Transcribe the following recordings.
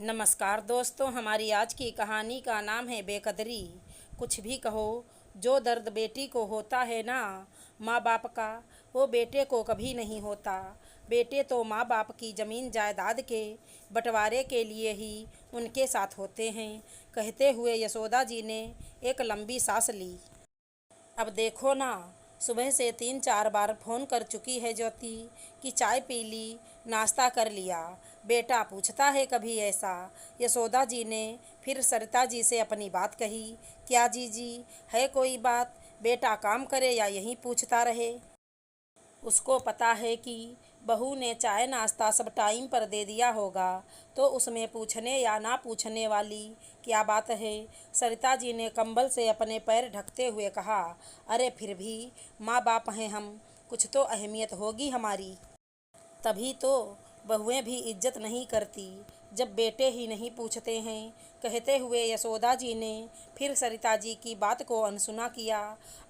नमस्कार दोस्तों, हमारी आज की कहानी का नाम है बेकदरी। कुछ भी कहो, जो दर्द बेटी को होता है ना माँ बाप का, वो बेटे को कभी नहीं होता। बेटे तो माँ बाप की ज़मीन जायदाद के बंटवारे के लिए ही उनके साथ होते हैं। कहते हुए यशोदा जी ने एक लंबी सांस ली। अब देखो ना, सुबह से 3-4 बार फ़ोन कर चुकी है ज्योति कि चाय पी ली, नाश्ता कर लिया। बेटा पूछता है कभी ऐसा? यशोदा जी ने फिर सरिता जी से अपनी बात कही। क्या जीजी, है कोई बात? बेटा काम करे या यहीं पूछता रहे? उसको पता है कि बहू ने चाय नाश्ता सब टाइम पर दे दिया होगा, तो उसमें पूछने या ना पूछने वाली क्या बात है। सरिता जी ने कंबल से अपने पैर ढकते हुए कहा, अरे फिर भी माँ बाप हैं हम, कुछ तो अहमियत होगी हमारी। तभी तो बहुएं भी इज्जत नहीं करती जब बेटे ही नहीं पूछते हैं। कहते हुए यशोदा जी ने फिर सरिता जी की बात को अनसुना किया।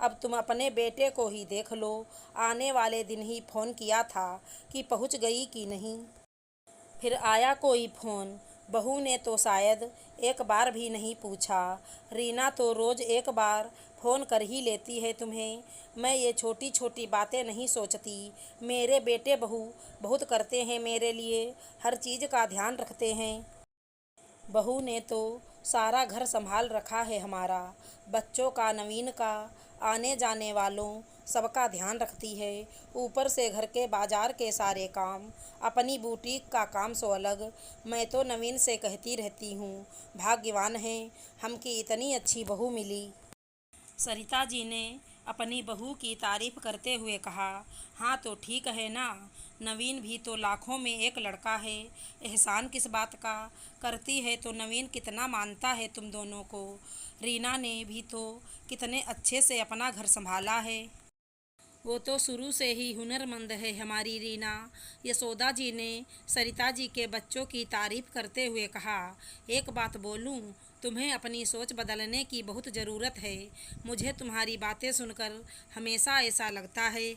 अब तुम अपने बेटे को ही देख लो, आने वाले दिन ही फ़ोन किया था कि पहुंच गई कि नहीं। फिर आया कोई फ़ोन? बहू ने तो शायद एक बार भी नहीं पूछा। रीना तो रोज़ एक बार फ़ोन कर ही लेती है तुम्हें। मैं ये छोटी छोटी बातें नहीं सोचती। मेरे बेटे बहू बहुत करते हैं मेरे लिए, हर चीज़ का ध्यान रखते हैं। बहू ने तो सारा घर संभाल रखा है हमारा, बच्चों का, नवीन का, आने जाने वालों सबका ध्यान रखती है। ऊपर से घर के बाजार के सारे काम, अपनी बुटीक का काम सो अलग। मैं तो नवीन से कहती रहती हूँ, भाग्यवान हैं हम कि इतनी अच्छी बहू मिली। सरिता जी ने अपनी बहू की तारीफ करते हुए कहा, हाँ तो ठीक है ना, नवीन भी तो लाखों में एक लड़का है। एहसान किस बात का? करती है तो नवीन कितना मानता है तुम दोनों को। रीना ने भी तो कितने अच्छे से अपना घर संभाला है। वो तो शुरू से ही हुनरमंद है हमारी रीना। यशोदा जी ने सरिता जी के बच्चों की तारीफ करते हुए कहा, एक बात बोलूं, तुम्हें अपनी सोच बदलने की बहुत ज़रूरत है। मुझे तुम्हारी बातें सुनकर हमेशा ऐसा लगता है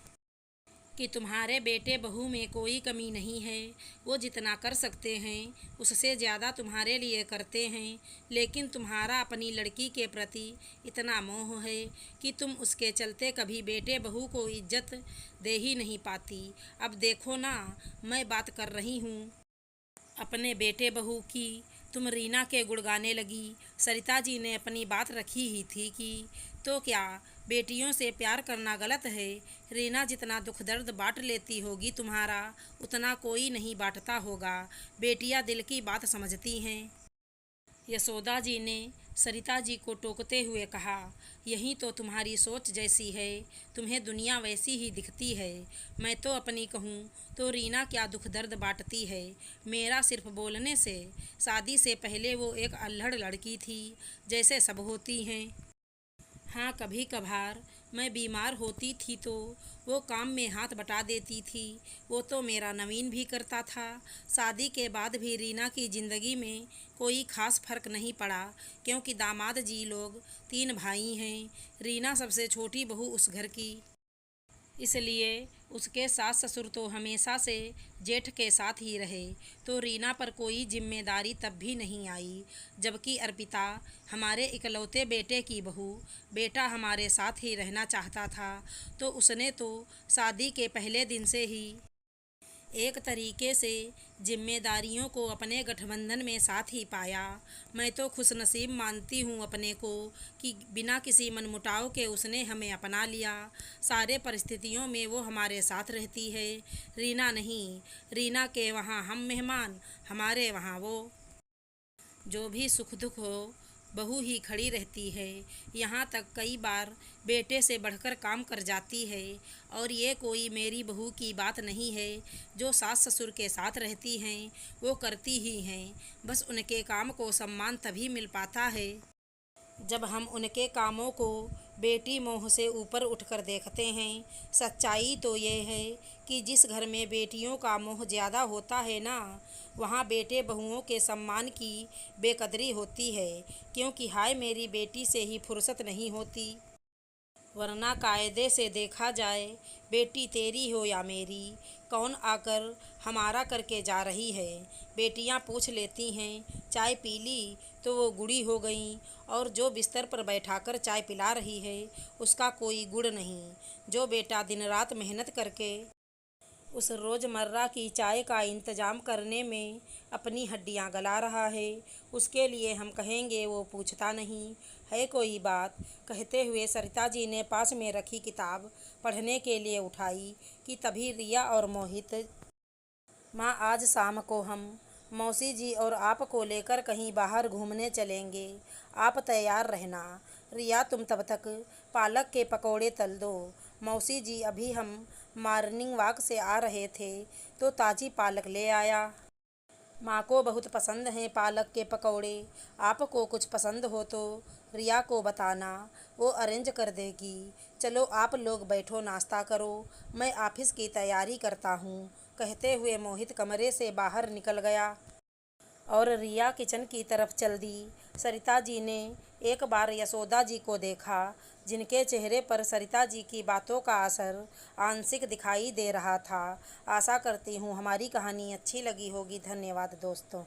कि तुम्हारे बेटे बहू में कोई कमी नहीं है। वो जितना कर सकते हैं उससे ज़्यादा तुम्हारे लिए करते हैं, लेकिन तुम्हारा अपनी लड़की के प्रति इतना मोह है कि तुम उसके चलते कभी बेटे बहू को इज्जत दे ही नहीं पाती। अब देखो ना, मैं बात कर रही हूँ अपने बेटे बहू की, तुम रीना के गुण गाने लगी। सरिता जी ने अपनी बात रखी ही थी कि तो क्या बेटियों से प्यार करना गलत है? रीना जितना दुख दर्द बांट लेती होगी तुम्हारा, उतना कोई नहीं बांटता होगा। बेटियां दिल की बात समझती हैं। यशोदा जी ने सरिता जी को टोकते हुए कहा, यही तो तुम्हारी सोच जैसी है, तुम्हें दुनिया वैसी ही दिखती है। मैं तो अपनी कहूँ तो रीना क्या दुख दर्द बांटती है मेरा सिर्फ बोलने से। शादी से पहले वो एक अल्हड़ लड़की थी, जैसे सब होती हैं। हाँ, कभी कभार मैं बीमार होती थी तो वो काम में हाथ बटा देती थी। वो तो मेरा नवीन भी करता था। शादी के बाद भी रीना की ज़िंदगी में कोई ख़ास फर्क नहीं पड़ा, क्योंकि दामाद जी लोग 3 भाई हैं। रीना सबसे छोटी बहू उस घर की, इसलिए उसके सास ससुर तो हमेशा से जेठ के साथ ही रहे, तो रीना पर कोई जिम्मेदारी तब भी नहीं आई। जबकि अर्पिता हमारे इकलौते बेटे की बहू, बेटा हमारे साथ ही रहना चाहता था, तो उसने तो शादी के पहले दिन से ही एक तरीके से जिम्मेदारियों को अपने गठबंधन में साथ ही पाया। मैं तो खुशनसीब मानती हूँ अपने को कि बिना किसी मनमुटाव के उसने हमें अपना लिया। सारे परिस्थितियों में वो हमारे साथ रहती है। रीना नहीं, रीना के वहाँ हम मेहमान, हमारे वहाँ वो। जो भी सुख दुख हो, बहू ही खड़ी रहती है। यहाँ तक कई बार बेटे से बढ़कर काम कर जाती है। और ये कोई मेरी बहू की बात नहीं है, जो सास ससुर के साथ रहती हैं वो करती ही हैं। बस उनके काम को सम्मान तभी मिल पाता है जब हम उनके कामों को बेटी मोह से ऊपर उठकर देखते हैं। सच्चाई तो ये है कि जिस घर में बेटियों का मोह ज़्यादा होता है ना, वहाँ बेटे बहुओं के सम्मान की बेकदरी होती है, क्योंकि हाय मेरी बेटी से ही फुर्सत नहीं होती। वरना कायदे से देखा जाए, बेटी तेरी हो या मेरी, कौन आकर हमारा करके जा रही है। बेटियां पूछ लेती हैं, चाय पी ली, तो वो गुड़ी हो गईं, और जो बिस्तर पर बैठाकर चाय पिला रही है उसका कोई गुड़ नहीं। जो बेटा दिन रात मेहनत करके उस रोज़मर्रा की चाय का इंतज़ाम करने में अपनी हड्डियां गला रहा है, उसके लिए हम कहेंगे वो पूछता नहीं है कोई बात। कहते हुए सरिता जी ने पास में रखी किताब पढ़ने के लिए उठाई कि तभी रिया और मोहित, माँ आज शाम को हम मौसी जी और आपको लेकर कहीं बाहर घूमने चलेंगे, आप तैयार रहना। रिया तुम तब तक पालक के पकौड़े तल दो। मौसी जी अभी हम मॉर्निंग वॉक से आ रहे थे तो ताज़ी पालक ले आया। माँ को बहुत पसंद हैं पालक के पकौड़े, आपको कुछ पसंद हो तो रिया को बताना, वो अरेंज कर देगी। चलो आप लोग बैठो, नाश्ता करो, मैं ऑफिस की तैयारी करता हूँ। कहते हुए मोहित कमरे से बाहर निकल गया और रिया किचन की तरफ चल दी। सरिता जी ने एक बार यशोदा जी को देखा, जिनके चेहरे पर सरिता जी की बातों का असर आंशिक दिखाई दे रहा था। आशा करती हूँ हमारी कहानी अच्छी लगी होगी। धन्यवाद दोस्तों।